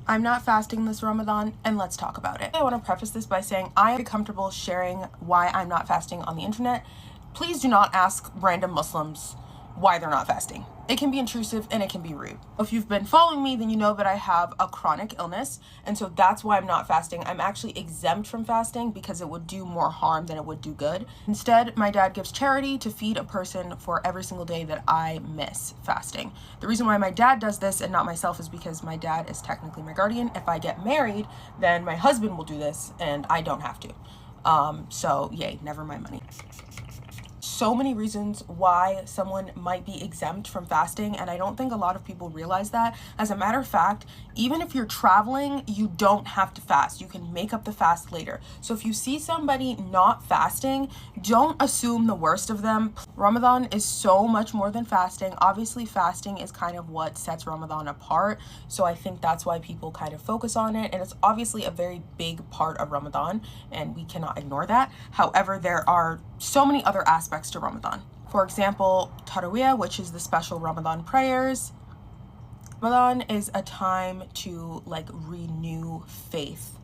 I'm not fasting this Ramadan, and let's talk about it. I want to preface this by saying I am comfortable sharing why I'm not fasting on the internet. Please do not ask random Muslims why they're not fasting. It can be intrusive and it can be rude. If you've been following me, then you know that I have a chronic illness, and so that's why I'm not fasting. I'm actually exempt from fasting because it would do more harm than it would do good. Instead, my dad gives charity to feed a person for every single day that I miss fasting. The reason why my dad does this and not myself is because my dad is technically my guardian. If I get married, then my husband will do this and I don't have to. So yay, never my money. So many reasons why someone might be exempt from fasting, and I don't think a lot of people realize that. As a matter of fact, even if you're traveling, you don't have to fast. You can make up the fast later. So if you see somebody not fasting, don't assume the worst of them. Ramadan is so much more than fasting. Obviously, fasting is kind of what sets Ramadan apart. So I think that's why people kind of focus on it, and it's obviously a very big part of Ramadan, and we cannot ignore that. However, there are so many other aspects to Ramadan. For example, Taraweeh, which is the special Ramadan prayers. Ramadan is a time to renew faith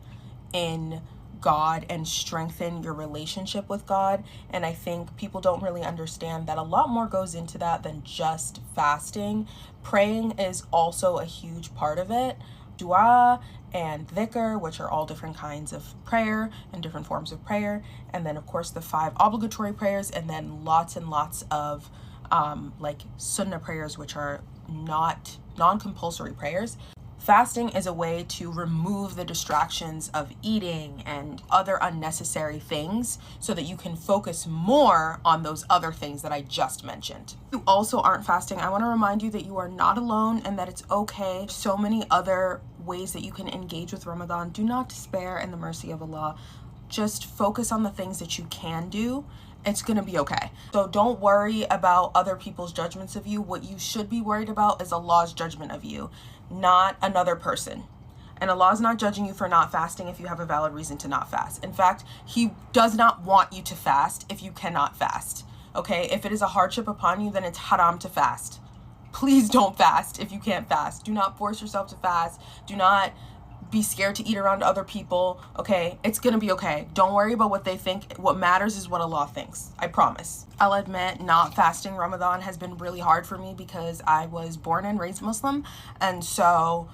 in God and strengthen your relationship with God. And I think people don't really understand that a lot more goes into that than just fasting. Praying is also a huge part of it. Dua and dhikr, which are all different kinds of prayer and different forms of prayer, and then of course the 5 obligatory prayers, and then lots and lots of sunnah prayers, which are not non-compulsory prayers. Fasting is a way to remove the distractions of eating and other unnecessary things so that you can focus more on those other things that I just mentioned. If you also aren't fasting, I want to remind you that you are not alone and that it's okay. So many other ways that you can engage with Ramadan. Do not despair in the mercy of Allah. Just focus on the things that you can do. It's gonna be okay. So don't worry about other people's judgments of you. What you should be worried about is Allah's judgment of you, not another person. And Allah is not judging you for not fasting if you have a valid reason to not fast. In fact, He does not want you to fast if you cannot fast. Okay, if it is a hardship upon you, then it's haram to fast. Please don't fast if you can't fast. Do not force yourself to fast. Do not be scared to eat around other people. Okay, it's gonna be okay. Don't worry about what they think. What matters is what Allah thinks. I promise. I'll admit, not fasting Ramadan has been really hard for me because I was born and raised Muslim, and so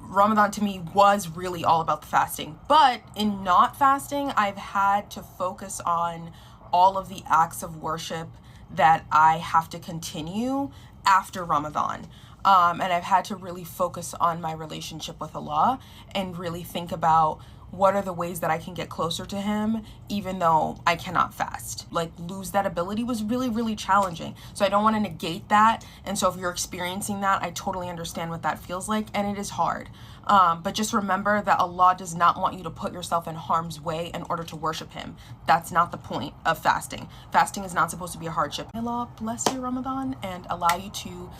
Ramadan to me was really all about the fasting. But in not fasting, I've had to focus on all of the acts of worship that I have to continue after Ramadan. And I've had to really focus on my relationship with Allah and really think about what are the ways that I can get closer to Him even though I cannot fast. Lose that ability was really, really challenging. So I don't want to negate that. And so if you're experiencing that, I totally understand what that feels like, and it is hard. But just remember that Allah does not want you to put yourself in harm's way in order to worship Him. That's not the point of fasting. Fasting is not supposed to be a hardship. May Allah bless your Ramadan and allow you to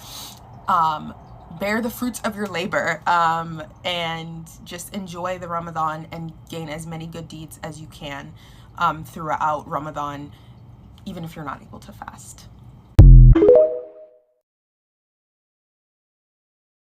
bear the fruits of your labor, and just enjoy the Ramadan and gain as many good deeds as you can throughout Ramadan, even if you're not able to fast.